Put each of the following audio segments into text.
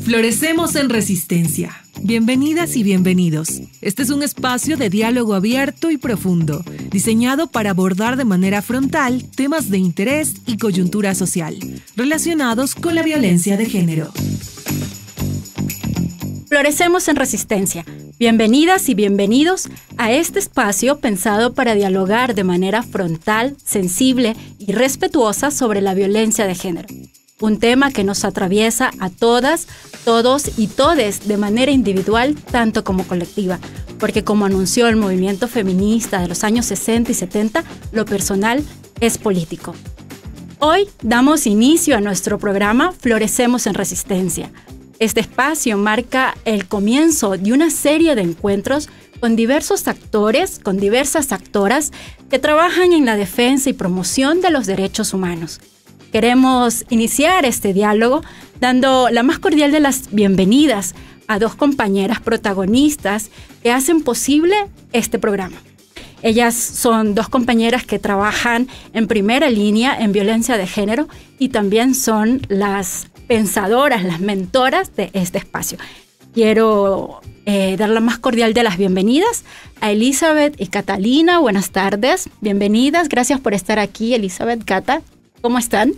Florecemos en Resistencia. Bienvenidas y bienvenidos. Este es un espacio de diálogo abierto y profundo, diseñado para abordar de manera frontal temas de interés y coyuntura social, relacionados con la violencia de género. Florecemos en Resistencia. Bienvenidas y bienvenidos a este espacio pensado para dialogar de manera frontal, sensible y respetuosa sobre la violencia de género. Un tema que nos atraviesa a todas, todos y todes de manera individual, tanto como colectiva, porque como anunció el movimiento feminista de los años 60 y 70, lo personal es político. Hoy damos inicio a nuestro programa Florecemos en Resistencia. Este espacio marca el comienzo de una serie de encuentros con diversos actores, con diversas actoras que trabajan en la defensa y promoción de los derechos humanos. Queremos iniciar este diálogo dando la más cordial de las bienvenidas a dos compañeras protagonistas que hacen posible este programa. Ellas son dos compañeras que trabajan en primera línea en violencia de género y también son las pensadoras, las mentoras de este espacio. Quiero dar la más cordial de las bienvenidas a Elizabeth y Catalina. Buenas tardes, bienvenidas. Gracias por estar aquí, Elizabeth, Cata. ¿Cómo están?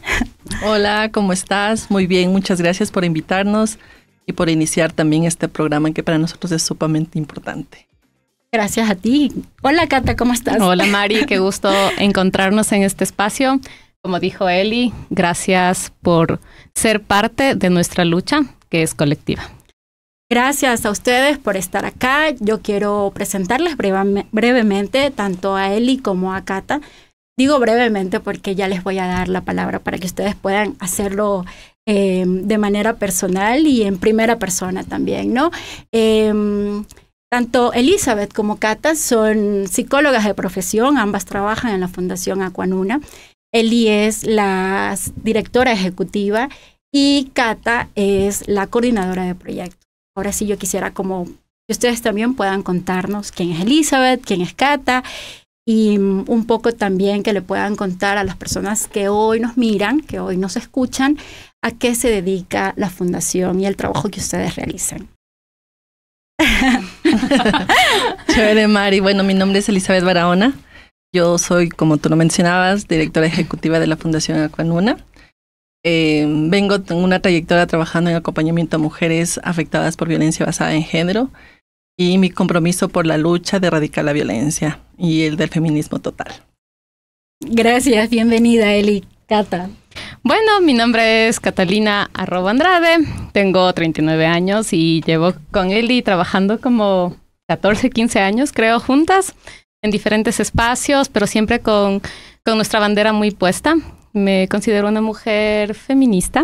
Hola, ¿cómo estás? Muy bien, muchas gracias por invitarnos y por iniciar también este programa que para nosotros es sumamente importante. Gracias a ti. Hola, Cata, ¿cómo estás? Hola, Mari, qué gusto encontrarnos en este espacio. Como dijo Eli, gracias por ser parte de nuestra lucha, que es colectiva. Gracias a ustedes por estar acá. Yo quiero presentarles brevemente tanto a Eli como a Cata. Digo brevemente porque ya les voy a dar la palabra para que ustedes puedan hacerlo de manera personal y en primera persona también, ¿no? Tanto Elizabeth como Cata son psicólogas de profesión, ambas trabajan en la Fundación Aquanuna. Eli es la directora ejecutiva y Cata es la coordinadora de proyecto. Ahora sí yo quisiera como que ustedes también puedan contarnos quién es Elizabeth, quién es Cata, y un poco también que le puedan contar a las personas que hoy nos miran, que hoy nos escuchan, a qué se dedica la fundación y el trabajo que ustedes realizan. Chévere, Mari. Bueno, mi nombre es Elizabeth Barahona. Yo soy, como tú lo mencionabas, directora ejecutiva de la Fundación Aquanuna. Tengo una trayectoria trabajando en acompañamiento a mujeres afectadas por violencia basada en género y mi compromiso por la lucha de erradicar la violencia y el del feminismo total. Gracias, bienvenida Eli. Cata. Bueno, mi nombre es Catalina @Andrade, tengo 39 años y llevo con Eli trabajando como 14, 15 años, creo, juntas, en diferentes espacios, pero siempre con nuestra bandera muy puesta. Me considero una mujer feminista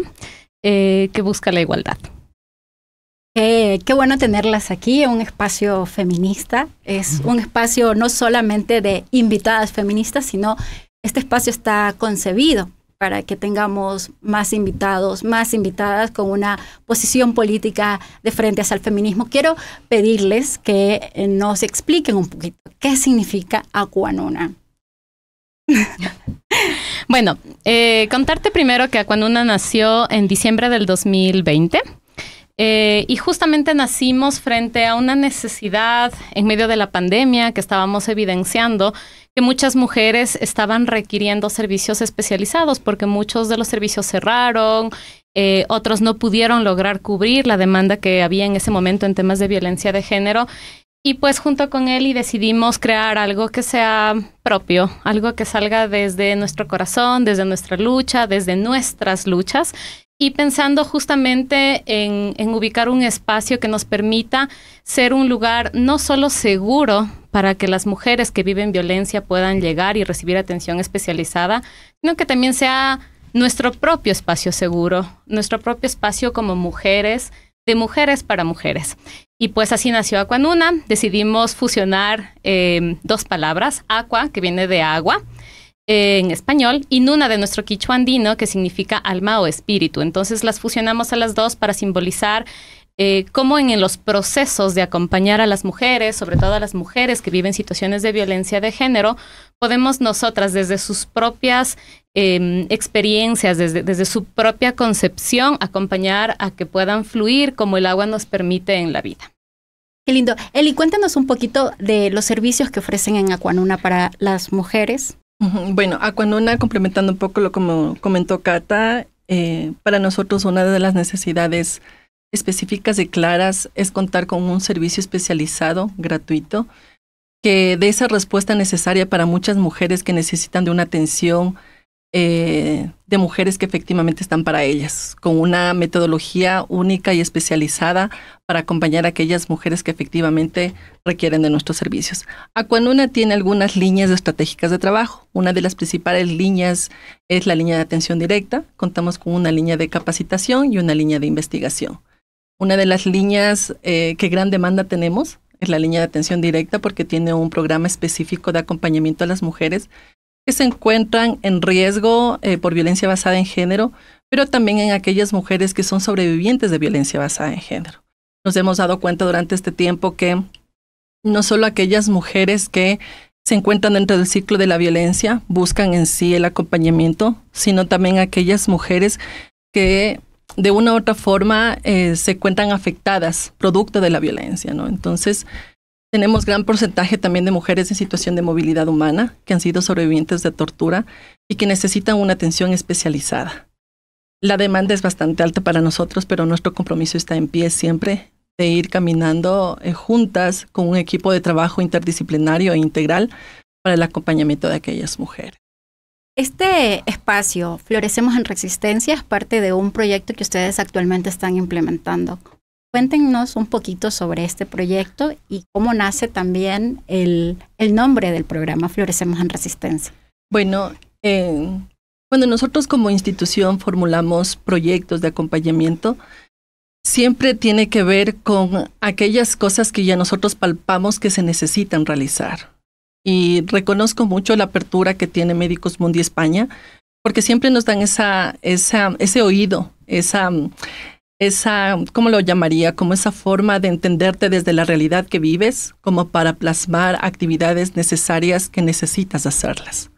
que busca la igualdad. Qué bueno tenerlas aquí en un espacio feminista. Es un espacio no solamente de invitadas feministas, sino este espacio está concebido para que tengamos más invitados, más invitadas con una posición política de frente hacia el feminismo. Quiero pedirles que nos expliquen un poquito qué significa Aquanuna. Bueno, contarte primero que Aquanuna nació en diciembre del 2020. Y justamente nacimos frente a una necesidad en medio de la pandemia que estábamos evidenciando que muchas mujeres estaban requiriendo servicios especializados porque muchos de los servicios cerraron, otros no pudieron lograr cubrir la demanda que había en ese momento en temas de violencia de género. Y pues junto con Eli decidimos crear algo que sea propio, algo que salga desde nuestro corazón, desde nuestra lucha, desde nuestras luchas. Y pensando justamente en ubicar un espacio que nos permita ser un lugar no solo seguro para que las mujeres que viven violencia puedan llegar y recibir atención especializada, sino que también sea nuestro propio espacio seguro, nuestro propio espacio como mujeres, de mujeres para mujeres. Y pues así nació Aquanuna. Decidimos fusionar dos palabras, aqua, que viene de agua, en español, y Nuna de nuestro quichua andino, que significa alma o espíritu. Entonces las fusionamos a las dos para simbolizar cómo en los procesos de acompañar a las mujeres, sobre todo a las mujeres que viven situaciones de violencia de género, podemos nosotras desde sus propias experiencias desde su propia concepción, acompañar a que puedan fluir como el agua nos permite en la vida. Qué lindo. Eli, cuéntanos un poquito de los servicios que ofrecen en Aquanuna para las mujeres. Bueno, Aquanuna, complementando un poco lo como comentó Cata, para nosotros una de las necesidades específicas y claras es contar con un servicio especializado, gratuito, que dé esa respuesta necesaria para muchas mujeres que necesitan de una atención de mujeres que efectivamente están para ellas, con una metodología única y especializada para acompañar a aquellas mujeres que efectivamente requieren de nuestros servicios. Aquanuna tiene algunas líneas estratégicas de trabajo. Una de las principales líneas es la línea de atención directa. Contamos con una línea de capacitación y una línea de investigación. Una de las líneas que gran demanda tenemos es la línea de atención directa porque tiene un programa específico de acompañamiento a las mujeres que se encuentran en riesgo por violencia basada en género, pero también en aquellas mujeres que son sobrevivientes de violencia basada en género. Nos hemos dado cuenta durante este tiempo que no solo aquellas mujeres que se encuentran dentro del ciclo de la violencia buscan en sí el acompañamiento, sino también aquellas mujeres que de una u otra forma se encuentran afectadas producto de la violencia, ¿no? Entonces, tenemos gran porcentaje también de mujeres en situación de movilidad humana que han sido sobrevivientes de tortura y que necesitan una atención especializada. La demanda es bastante alta para nosotros, pero nuestro compromiso está en pie siempre de ir caminando juntas con un equipo de trabajo interdisciplinario e integral para el acompañamiento de aquellas mujeres. Este espacio, Florecemos en Resistencia, es parte de un proyecto que ustedes actualmente están implementando. Cuéntenos un poquito sobre este proyecto y cómo nace también el nombre del programa Florecemos en Resistencia. Bueno, cuando nosotros como institución formulamos proyectos de acompañamiento, siempre tiene que ver con aquellas cosas que ya nosotros palpamos que se necesitan realizar. Y reconozco mucho la apertura que tiene Médicos Mundi España, porque siempre nos dan ese oído, ¿cómo lo llamaría? Como esa forma de entenderte desde la realidad que vives, como para plasmar actividades necesarias que necesitas hacerlas.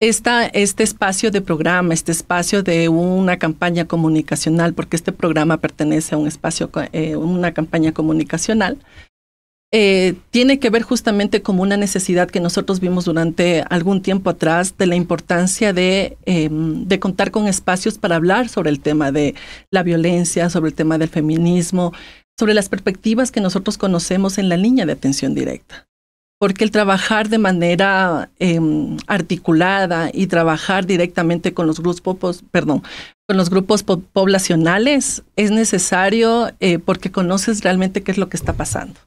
Este espacio de programa, este espacio de una campaña comunicacional, porque este programa pertenece a una campaña comunicacional, tiene que ver justamente con una necesidad que nosotros vimos durante algún tiempo atrás de la importancia de contar con espacios para hablar sobre el tema de la violencia, sobre el tema del feminismo, sobre las perspectivas que nosotros conocemos en la línea de atención directa. Porque el trabajar de manera articulada y trabajar directamente con los grupos poblacionales es necesario porque conoces realmente qué es lo que está pasando.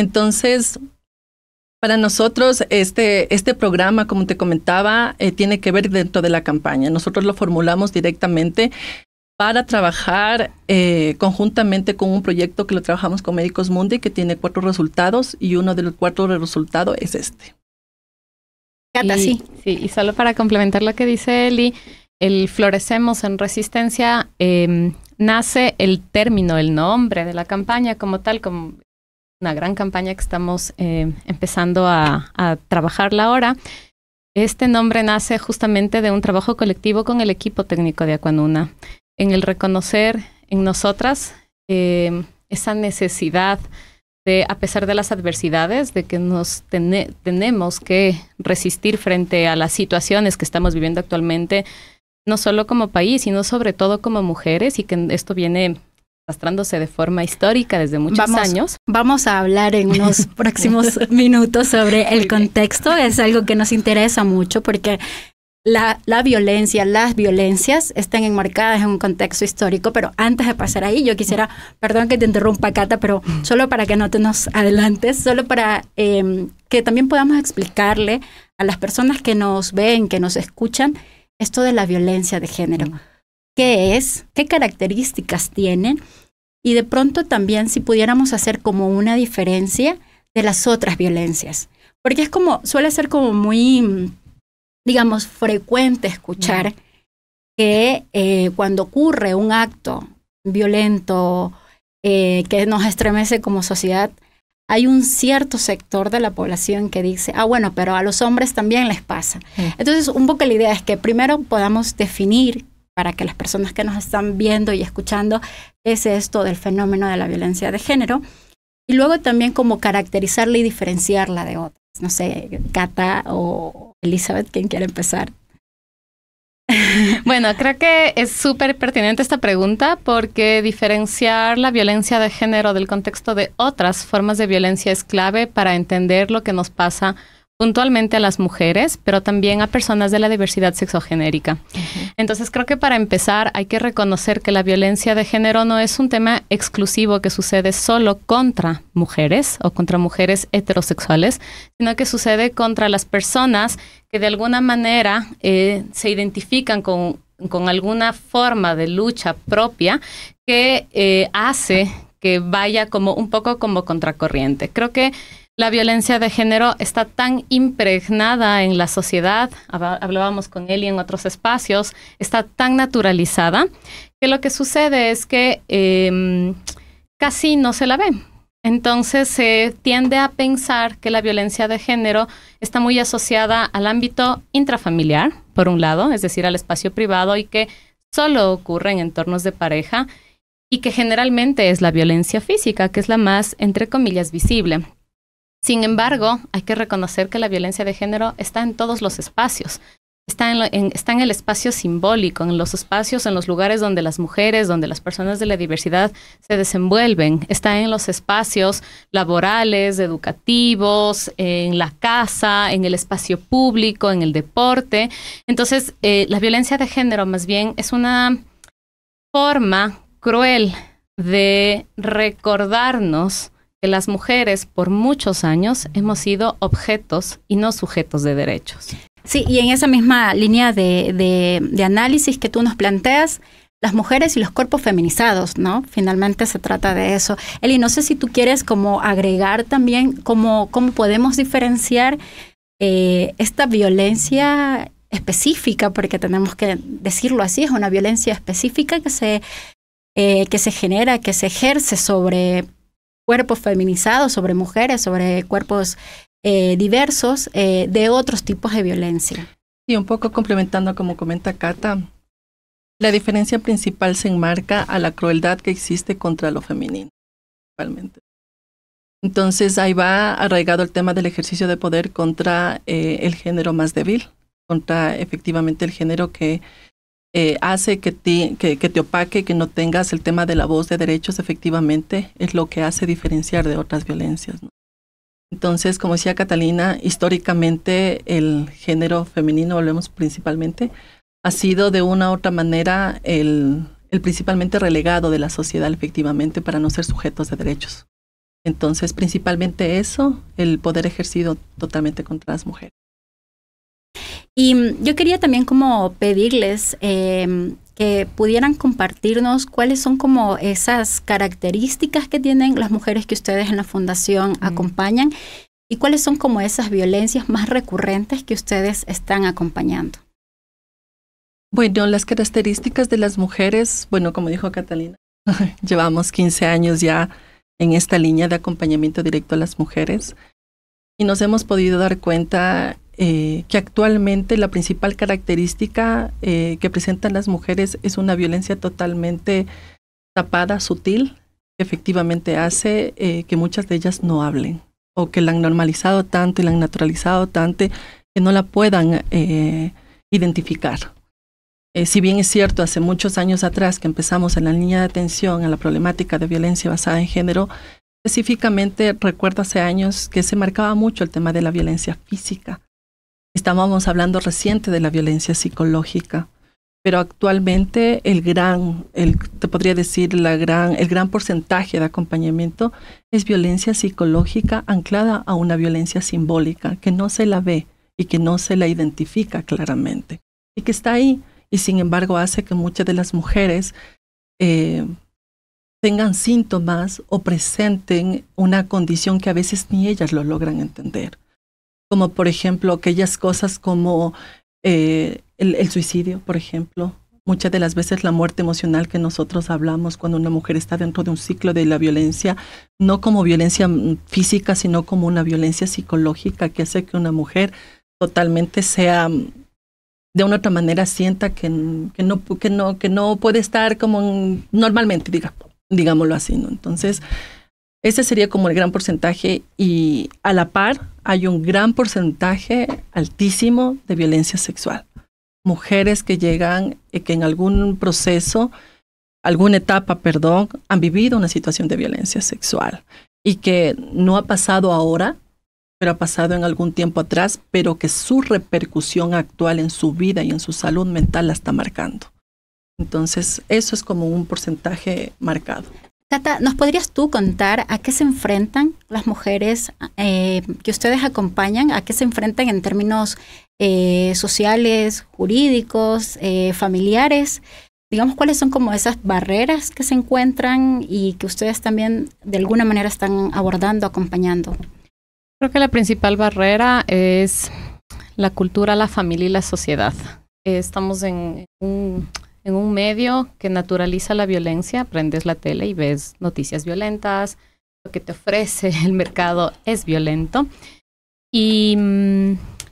Entonces, para nosotros este programa, como te comentaba, tiene que ver dentro de la campaña. Nosotros lo formulamos directamente para trabajar conjuntamente con un proyecto que lo trabajamos con Médicos Mundi, que tiene 4 resultados y uno de los 4 resultados es este. Cata, sí. Sí, y solo para complementar lo que dice Eli, el Florecemos en Resistencia nace el término, el nombre de la campaña como tal, como una gran campaña que estamos empezando a trabajarla ahora. Este nombre nace justamente de un trabajo colectivo con el equipo técnico de Aquanuna, en el reconocer en nosotras esa necesidad de, a pesar de las adversidades, de que tenemos que resistir frente a las situaciones que estamos viviendo actualmente, no solo como país, sino sobre todo como mujeres, y que esto viene arrastrándose de forma histórica desde muchos años. Vamos a hablar en unos próximos minutos sobre el contexto. Es algo que nos interesa mucho porque la violencia, las violencias están enmarcadas en un contexto histórico, pero antes de pasar ahí, yo quisiera, perdón que te interrumpa, Cata, pero solo para que no te nos adelantes, solo para que también podamos explicarle a las personas que nos ven, que nos escuchan, esto de la violencia de género. ¿Qué es? ¿Qué características tienen? Y de pronto también si pudiéramos hacer como una diferencia de las otras violencias. Porque es como, suele ser como muy, digamos, frecuente escuchar que cuando ocurre un acto violento que nos estremece como sociedad, hay un cierto sector de la población que dice, bueno, pero a los hombres también les pasa. Entonces, un poco la idea es que primero podamos definir, para que las personas que nos están viendo y escuchando, qué es esto del fenómeno de la violencia de género, y luego también como caracterizarla y diferenciarla de otras. No sé, Cata o Elizabeth, ¿quién quiere empezar? Bueno, creo que es súper pertinente esta pregunta porque diferenciar la violencia de género del contexto de otras formas de violencia es clave para entender lo que nos pasa puntualmente a las mujeres, pero también a personas de la diversidad sexogenérica. Entonces, creo que para empezar hay que reconocer que la violencia de género no es un tema exclusivo que sucede solo contra mujeres o contra mujeres heterosexuales, sino que sucede contra las personas que de alguna manera se identifican con alguna forma de lucha propia que hace que vaya como un poco como contracorriente. Creo que la violencia de género está tan impregnada en la sociedad, hablábamos con Eli en otros espacios, está tan naturalizada que lo que sucede es que casi no se la ve. Entonces se tiende a pensar que la violencia de género está muy asociada al ámbito intrafamiliar, por un lado, es decir, al espacio privado, y que solo ocurre en entornos de pareja, y que generalmente es la violencia física, que es la más, entre comillas, visible. Sin embargo, hay que reconocer que la violencia de género está en todos los espacios. Está en el espacio simbólico, en los espacios, en los lugares donde las mujeres, donde las personas de la diversidad se desenvuelven. Está en los espacios laborales, educativos, en la casa, en el espacio público, en el deporte. Entonces, la violencia de género más bien es una forma cruel de recordarnos que las mujeres por muchos años hemos sido objetos y no sujetos de derechos. Sí, y en esa misma línea de análisis que tú nos planteas, las mujeres y los cuerpos feminizados, ¿no? Finalmente se trata de eso. Eli, no sé si tú quieres como agregar también cómo podemos diferenciar esta violencia específica, porque tenemos que decirlo así, es una violencia específica que se genera, que se ejerce sobre cuerpos feminizados, sobre mujeres, sobre cuerpos diversos, de otros tipos de violencia. Y un poco complementando como comenta Cata, la diferencia principal se enmarca a la crueldad que existe contra lo femenino, principalmente. Entonces ahí va arraigado el tema del ejercicio de poder contra el género más débil, contra efectivamente el género que hace que te opaque, que no tengas el tema de la voz de derechos, efectivamente, es lo que hace diferenciar de otras violencias, ¿no? Entonces, como decía Catalina, históricamente el género femenino, volvemos principalmente, ha sido de una u otra manera el principalmente relegado de la sociedad, efectivamente, para no ser sujetos de derechos. Entonces, principalmente eso, el poder ejercido totalmente contra las mujeres. Y yo quería también como pedirles que pudieran compartirnos cuáles son como esas características que tienen las mujeres que ustedes en la Fundación acompañan y cuáles son como esas violencias más recurrentes que ustedes están acompañando. Bueno, las características de las mujeres, bueno, como dijo Catalina, llevamos 15 años ya en esta línea de acompañamiento directo a las mujeres y nos hemos podido dar cuenta que actualmente la principal característica que presentan las mujeres es una violencia totalmente tapada, sutil, que efectivamente hace que muchas de ellas no hablen o que la han normalizado tanto y la han naturalizado tanto que no la puedan identificar. Si bien es cierto, hace muchos años atrás que empezamos en la línea de atención a la problemática de violencia basada en género, específicamente recuerdo hace años que se marcaba mucho el tema de la violencia física. Estábamos hablando reciente de la violencia psicológica, pero actualmente el gran porcentaje de acompañamiento es violencia psicológica anclada a una violencia simbólica que no se la ve y que no se la identifica claramente y que está ahí y sin embargo hace que muchas de las mujeres tengan síntomas o presenten una condición que a veces ni ellas lo logran entender. Como por ejemplo aquellas cosas como el suicidio, por ejemplo. Muchas de las veces la muerte emocional que nosotros hablamos cuando una mujer está dentro de un ciclo de la violencia, no como violencia física, sino como una violencia psicológica que hace que una mujer totalmente sea, de una otra manera sienta que no puede estar como normalmente, digámoslo así, ¿no? Entonces, ese sería como el gran porcentaje, y a la par hay un gran porcentaje altísimo de violencia sexual. Mujeres que llegan, que en algún proceso, alguna etapa, han vivido una situación de violencia sexual y que no ha pasado ahora, pero ha pasado en algún tiempo atrás, pero que su repercusión actual en su vida y en su salud mental la está marcando. Entonces, eso es como un porcentaje marcado. Cata, ¿nos podrías tú contar a qué se enfrentan las mujeres que ustedes acompañan? ¿A qué se enfrentan en términos sociales, jurídicos, familiares? Digamos, ¿cuáles son como esas barreras que se encuentran y que ustedes también de alguna manera están abordando, acompañando? Creo que la principal barrera es la cultura, la familia y la sociedad. Estamos en un medio que naturaliza la violencia. Prendes la tele y ves noticias violentas, lo que te ofrece el mercado es violento. Y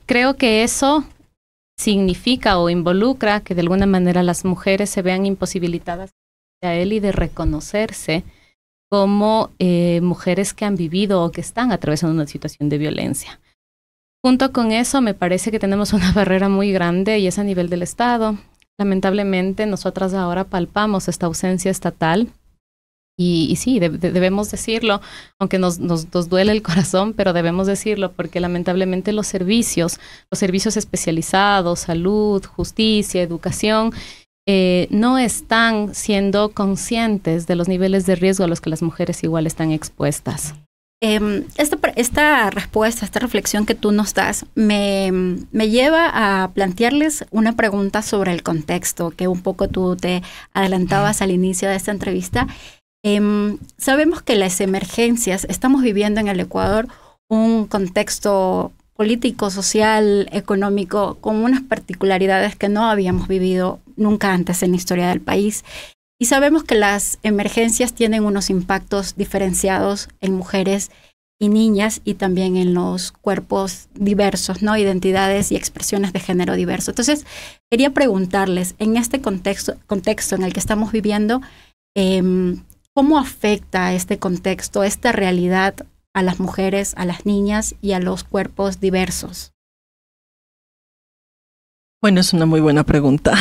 creo que eso significa o involucra que de alguna manera las mujeres se vean imposibilitadas a él y de reconocerse como mujeres que han vivido o que están atravesando una situación de violencia. Junto con eso, me parece que tenemos una barrera muy grande y es a nivel del Estado. Lamentablemente, nosotras ahora palpamos esta ausencia estatal y sí, debemos decirlo, aunque nos duele el corazón, pero debemos decirlo porque lamentablemente los servicios especializados, salud, justicia, educación, no están siendo conscientes de los niveles de riesgo a los que las mujeres igual están expuestas. Esta respuesta, esta reflexión que tú nos das, me lleva a plantearles una pregunta sobre el contexto, que un poco tú te adelantabas al inicio de esta entrevista. Sabemos que las emergencias, estamos viviendo en el Ecuador un contexto político, social, económico, con unas particularidades que no habíamos vivido nunca antes en la historia del país. Y sabemos que las emergencias tienen unos impactos diferenciados en mujeres y niñas y también en los cuerpos diversos, ¿no? Identidades y expresiones de género diverso. Entonces, quería preguntarles, en este contexto en el que estamos viviendo, ¿cómo afecta este contexto, esta realidad a las mujeres, a las niñas y a los cuerpos diversos? Bueno, es una muy buena pregunta.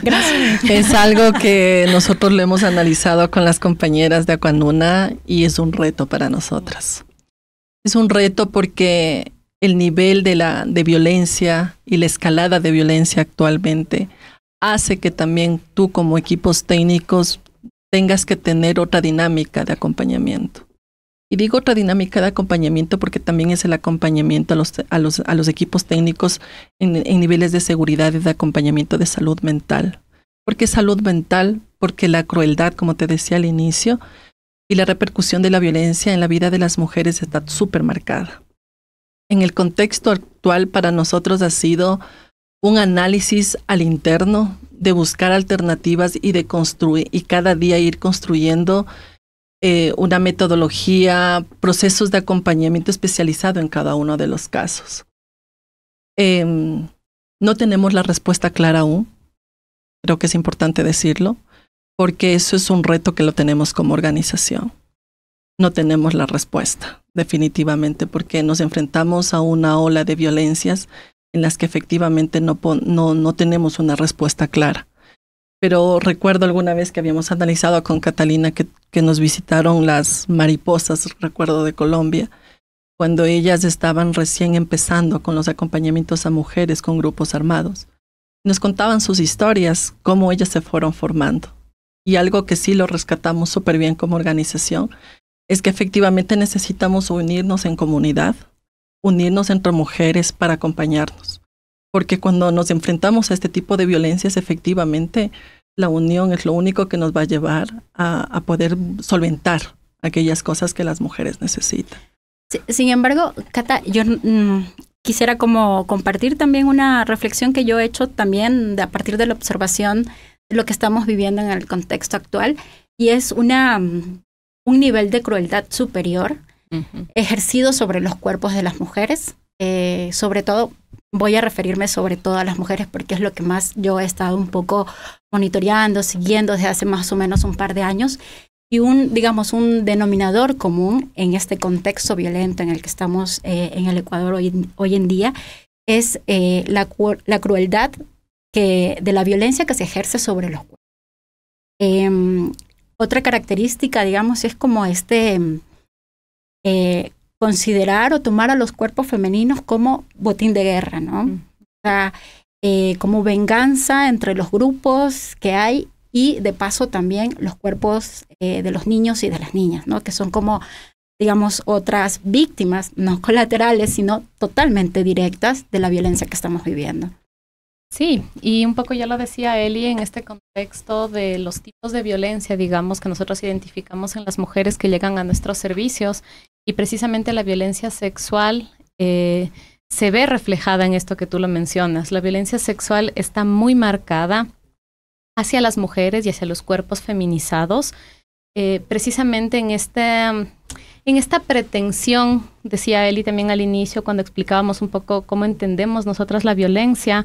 Gracias. Es algo que nosotros lo hemos analizado con las compañeras de Aquanuna y es un reto para nosotras. Es un reto porque el nivel de violencia y la escalada de violencia actualmente hace que también tú como equipos técnicos tengas que tener otra dinámica de acompañamiento. Y digo otra dinámica de acompañamiento porque también es el acompañamiento a los equipos técnicos en niveles de seguridad y de acompañamiento de salud mental. ¿Por qué salud mental? Porque la crueldad, como te decía al inicio, y la repercusión de la violencia en la vida de las mujeres está súper marcada. En el contexto actual para nosotros ha sido un análisis al interno de buscar alternativas y de construir y cada día ir construyendo una metodología, procesos de acompañamiento especializado en cada uno de los casos. No tenemos la respuesta clara aún, creo que es importante decirlo, porque eso es un reto que lo tenemos como organización. No tenemos la respuesta, definitivamente, porque nos enfrentamos a una ola de violencias en las que efectivamente no tenemos una respuesta clara. Pero recuerdo alguna vez que habíamos analizado con Catalina que nos visitaron las mariposas, recuerdo de Colombia, cuando ellas estaban recién empezando con los acompañamientos a mujeres con grupos armados. Nos contaban sus historias, cómo ellas se fueron formando. Y algo que sí lo rescatamos súper bien como organización es que efectivamente necesitamos unirnos en comunidad, unirnos entre mujeres para acompañarnos. Porque cuando nos enfrentamos a este tipo de violencias, efectivamente, la unión es lo único que nos va a llevar a poder solventar aquellas cosas que las mujeres necesitan. Sin embargo, Cata, yo quisiera como compartir también una reflexión que yo he hecho también a partir de la observación lo que estamos viviendo en el contexto actual, y es un nivel de crueldad superior ejercido sobre los cuerpos de las mujeres. Sobre todo, voy a referirme sobre todo a las mujeres porque es lo que más yo he estado un poco monitoreando, siguiendo desde hace más o menos un par de años. Y un denominador común en este contexto violento en el que estamos en el Ecuador hoy en día es la crueldad de la violencia que se ejerce sobre los cuerpos. Otra característica, digamos, es como considerar o tomar a los cuerpos femeninos como botín de guerra, ¿no? O sea, como venganza entre los grupos que hay y de paso también los cuerpos de los niños y de las niñas, ¿no? Que son como, digamos, otras víctimas, no colaterales, sino totalmente directas de la violencia que estamos viviendo. Sí, y un poco ya lo decía Eli en este contexto de los tipos de violencia, digamos, que nosotros identificamos en las mujeres que llegan a nuestros servicios, y precisamente la violencia sexual se ve reflejada en esto que tú lo mencionas. La violencia sexual está muy marcada hacia las mujeres y hacia los cuerpos feminizados, precisamente en esta pretensión, decía Eli también al inicio, cuando explicábamos un poco cómo entendemos nosotras la violencia,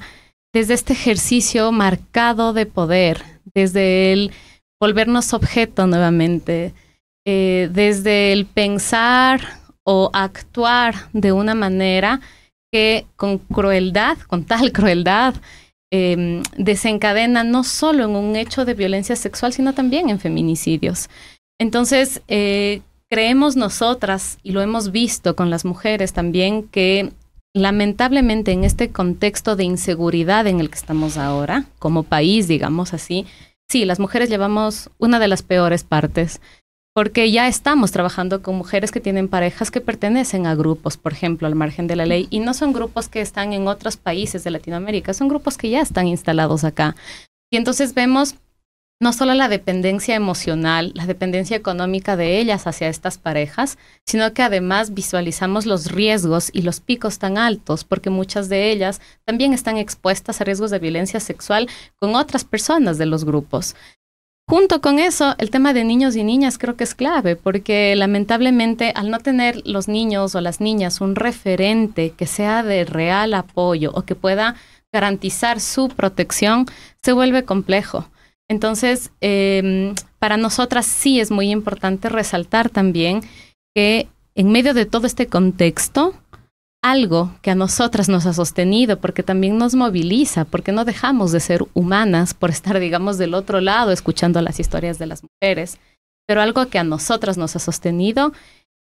desde este ejercicio marcado de poder, desde el volvernos objeto nuevamente, desde el pensar o actuar de una manera que con tal crueldad, desencadena no solo en un hecho de violencia sexual, sino también en feminicidios. Entonces, creemos nosotras, y lo hemos visto con las mujeres también, que lamentablemente en este contexto de inseguridad en el que estamos ahora, como país, digamos así, sí, las mujeres llevamos una de las peores partes, porque ya estamos trabajando con mujeres que tienen parejas que pertenecen a grupos, por ejemplo, al margen de la ley, y no son grupos que están en otros países de Latinoamérica, son grupos que ya están instalados acá. Y entonces vemos no solo la dependencia emocional, la dependencia económica de ellas hacia estas parejas, sino que además visualizamos los riesgos y los picos tan altos, porque muchas de ellas también están expuestas a riesgos de violencia sexual con otras personas de los grupos. Junto con eso, el tema de niños y niñas creo que es clave, porque lamentablemente al no tener los niños o las niñas un referente que sea de real apoyo o que pueda garantizar su protección, se vuelve complejo. Entonces, para nosotras sí es muy importante resaltar también que en medio de todo este contexto, algo que a nosotras nos ha sostenido, porque también nos moviliza, porque no dejamos de ser humanas por estar, digamos, del otro lado escuchando las historias de las mujeres, pero algo que a nosotras nos ha sostenido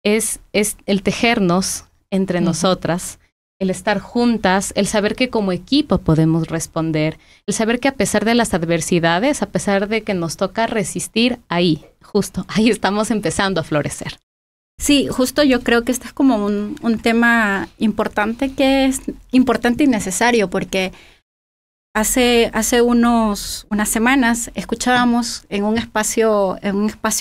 es el tejernos entre nosotras, el estar juntas, el saber que como equipo podemos responder, el saber que a pesar de las adversidades, a pesar de que nos toca resistir, ahí estamos empezando a florecer. Sí, justo yo creo que este es como un tema importante, que es importante y necesario, porque hace unas semanas escuchábamos en un espacio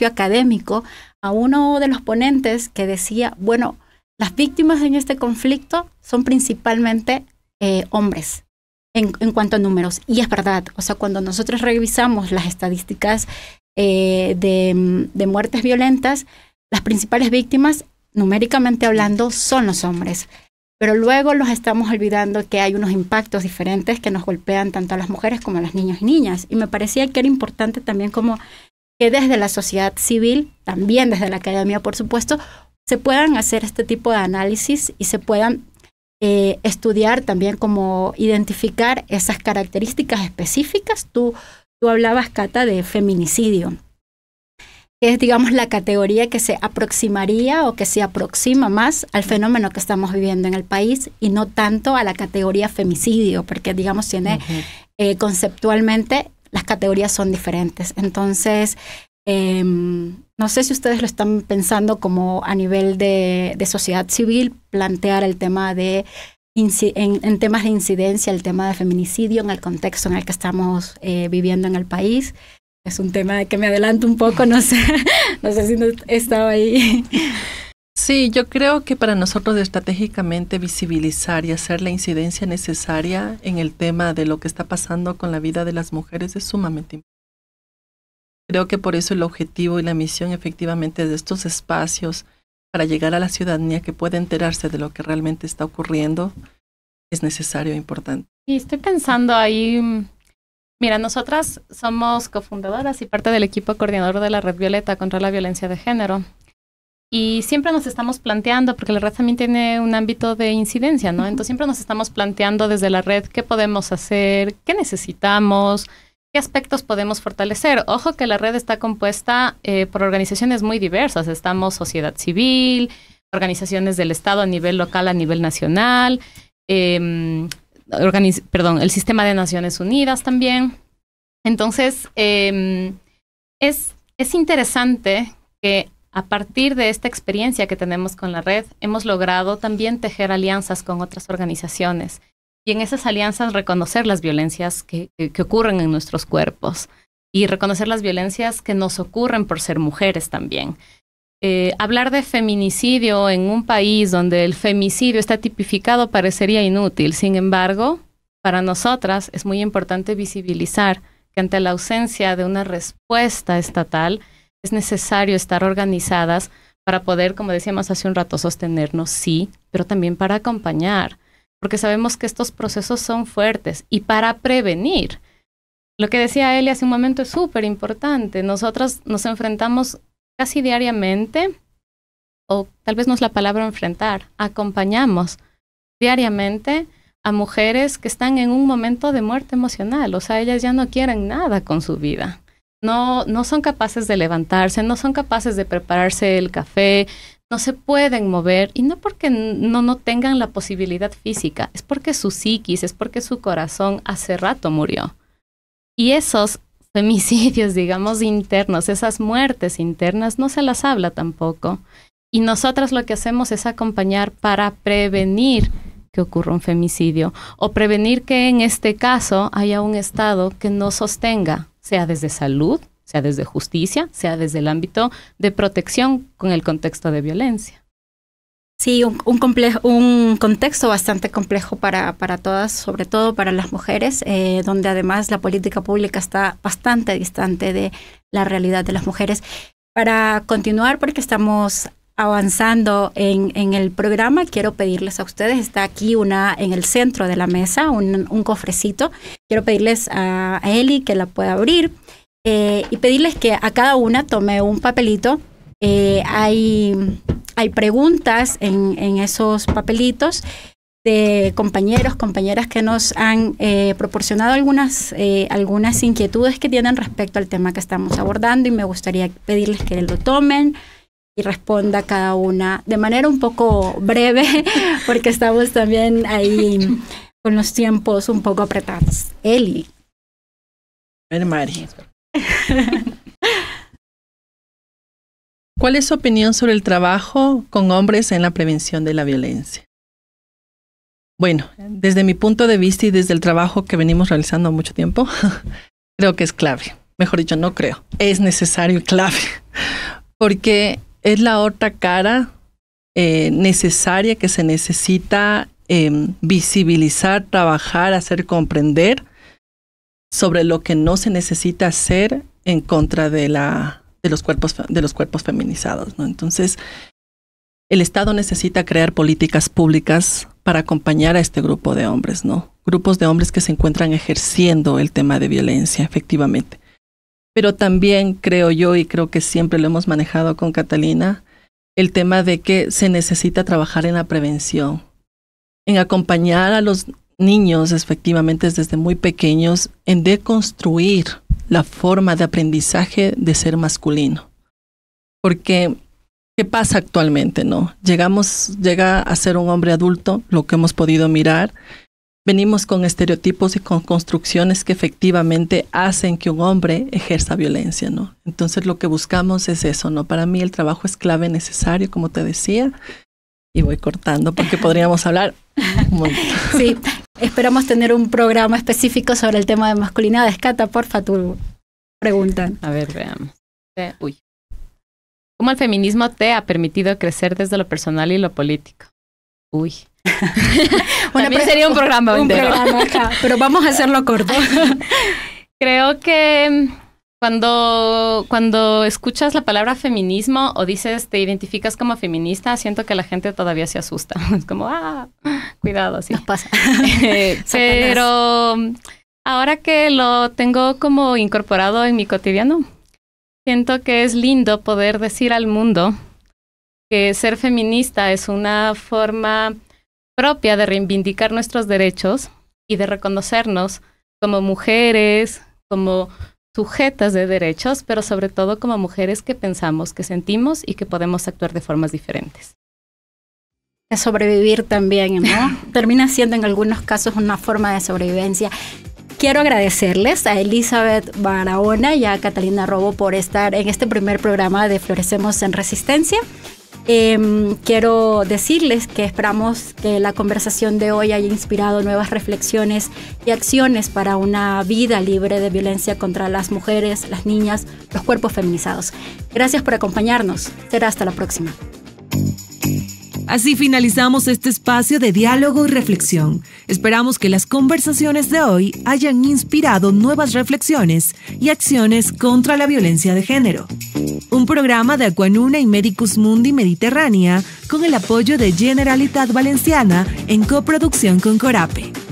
académico a uno de los ponentes que decía, bueno, las víctimas en este conflicto son principalmente hombres en cuanto a números. Y es verdad, o sea, cuando nosotros revisamos las estadísticas de muertes violentas, las principales víctimas, numéricamente hablando, son los hombres. Pero luego los estamos olvidando que hay unos impactos diferentes que nos golpean tanto a las mujeres como a los niños y niñas. Y me parecía que era importante también como que desde la sociedad civil, también desde la academia, por supuesto, se puedan hacer este tipo de análisis y se puedan estudiar también como identificar esas características específicas. Tú hablabas, Cata, de feminicidio, que es, digamos, la categoría que se aproximaría o que se aproxima más al fenómeno que estamos viviendo en el país y no tanto a la categoría femicidio, porque, digamos, tiene conceptualmente las categorías son diferentes. Entonces, no sé si ustedes lo están pensando como a nivel de sociedad civil, plantear el tema de en temas de incidencia, el tema de feminicidio en el contexto en el que estamos viviendo en el país. Es un tema de que me adelanto un poco, no sé si no estaba ahí. Sí, yo creo que para nosotros estratégicamente visibilizar y hacer la incidencia necesaria en el tema de lo que está pasando con la vida de las mujeres es sumamente importante. Creo que por eso el objetivo y la misión efectivamente de estos espacios para llegar a la ciudadanía que pueda enterarse de lo que realmente está ocurriendo es necesario e importante. Y estoy pensando ahí, mira, nosotras somos cofundadoras y parte del equipo coordinador de la Red Violeta contra la Violencia de Género. Y siempre nos estamos planteando, porque la red también tiene un ámbito de incidencia, ¿no? Entonces siempre nos estamos planteando desde la red qué podemos hacer, qué necesitamos, qué aspectos podemos fortalecer. Ojo que la red está compuesta por organizaciones muy diversas. Estamos sociedad civil, organizaciones del Estado a nivel local, a nivel nacional, el Sistema de Naciones Unidas también. Entonces, es interesante que a partir de esta experiencia que tenemos con la red, hemos logrado también tejer alianzas con otras organizaciones y en esas alianzas reconocer las violencias que ocurren en nuestros cuerpos y reconocer las violencias que nos ocurren por ser mujeres también. Hablar de feminicidio en un país donde el femicidio está tipificado parecería inútil. Sin embargo, para nosotras es muy importante visibilizar que ante la ausencia de una respuesta estatal, es necesario estar organizadas para poder, como decíamos hace un rato, sostenernos, sí, pero también para acompañar, porque sabemos que estos procesos son fuertes y para prevenir. Lo que decía Eli hace un momento es súper importante. Nosotras nos enfrentamos casi diariamente, o tal vez no es la palabra enfrentar, acompañamos diariamente a mujeres que están en un momento de muerte emocional, o sea, ellas ya no quieren nada con su vida. No son capaces de levantarse, no son capaces de prepararse el café, no se pueden mover, y no porque no tengan la posibilidad física, es porque su psiquis, es porque su corazón hace rato murió. Y esos femicidios, digamos, internos, esas muertes internas, no se las habla tampoco. Y nosotras lo que hacemos es acompañar para prevenir que ocurra un femicidio, o prevenir que en este caso haya un Estado que no sostenga, sea desde salud, sea desde justicia, sea desde el ámbito de protección con el contexto de violencia. Sí, un contexto bastante complejo para todas, sobre todo para las mujeres, donde además la política pública está bastante distante de la realidad de las mujeres. Para continuar, porque estamos avanzando en el programa, quiero pedirles a ustedes, está aquí en el centro de la mesa, un cofrecito. Quiero pedirles a Eli que la pueda abrir y pedirles que a cada una tome un papelito. Hay preguntas en esos papelitos de compañeros, compañeras que nos han proporcionado algunas inquietudes que tienen respecto al tema que estamos abordando, y me gustaría pedirles que lo tomen y responda cada una de manera un poco breve, porque estamos también ahí con los tiempos un poco apretados. Eli. Mari. ¿Cuál es su opinión sobre el trabajo con hombres en la prevención de la violencia? Bueno, desde mi punto de vista y desde el trabajo que venimos realizando mucho tiempo, creo que es clave. Mejor dicho, no creo. Es necesario y clave. Porque es la otra cara necesaria que se necesita visibilizar, trabajar, hacer comprender sobre lo que no se necesita hacer en contra de los cuerpos feminizados, ¿no? Entonces, el Estado necesita crear políticas públicas para acompañar a este grupo de hombres, ¿no? Grupos de hombres que se encuentran ejerciendo el tema de violencia, efectivamente. Pero también creo yo, y creo que siempre lo hemos manejado con Catalina, el tema de que se necesita trabajar en la prevención, en acompañar a los niños, efectivamente, desde muy pequeños, en deconstruir la forma de aprendizaje de ser masculino. Porque, ¿qué pasa actualmente, no? Llega a ser un hombre adulto, lo que hemos podido mirar. Venimos con estereotipos y con construcciones que efectivamente hacen que un hombre ejerza violencia, ¿no? Entonces lo que buscamos es eso, ¿no? Para mí el trabajo es clave, necesario, como te decía, y voy cortando porque podríamos hablar un montón. Sí, esperamos tener un programa específico sobre el tema de masculinidades. Cata, porfa, tu pregunta. A ver, veamos. ¿Cómo el feminismo te ha permitido crecer desde lo personal y lo político? Uy. Bueno, también sería un programa entero. Pero vamos a hacerlo corto. Creo que Cuando escuchas la palabra feminismo o dices te identificas como feminista, siento que la gente todavía se asusta. Es como, cuidado, así. Nos pasa. Pero ahora que lo tengo como incorporado en mi cotidiano, siento que es lindo poder decir al mundo que ser feminista es una forma propia de reivindicar nuestros derechos y de reconocernos como mujeres, como sujetas de derechos, pero sobre todo como mujeres que pensamos, que sentimos y que podemos actuar de formas diferentes. De sobrevivir también, ¿no? Termina siendo en algunos casos una forma de sobrevivencia. Quiero agradecerles a Elizabeth Barahona y a Catalina Robo por estar en este primer programa de Florecemos en Resistencia. Quiero decirles que esperamos que la conversación de hoy haya inspirado nuevas reflexiones y acciones para una vida libre de violencia contra las mujeres, las niñas, los cuerpos feminizados. Gracias por acompañarnos. Será hasta la próxima. Así finalizamos este espacio de diálogo y reflexión. Esperamos que las conversaciones de hoy hayan inspirado nuevas reflexiones y acciones contra la violencia de género. Un programa de Aquanuna y Medicus Mundi Mediterránea con el apoyo de Generalitat Valenciana en coproducción con Corape.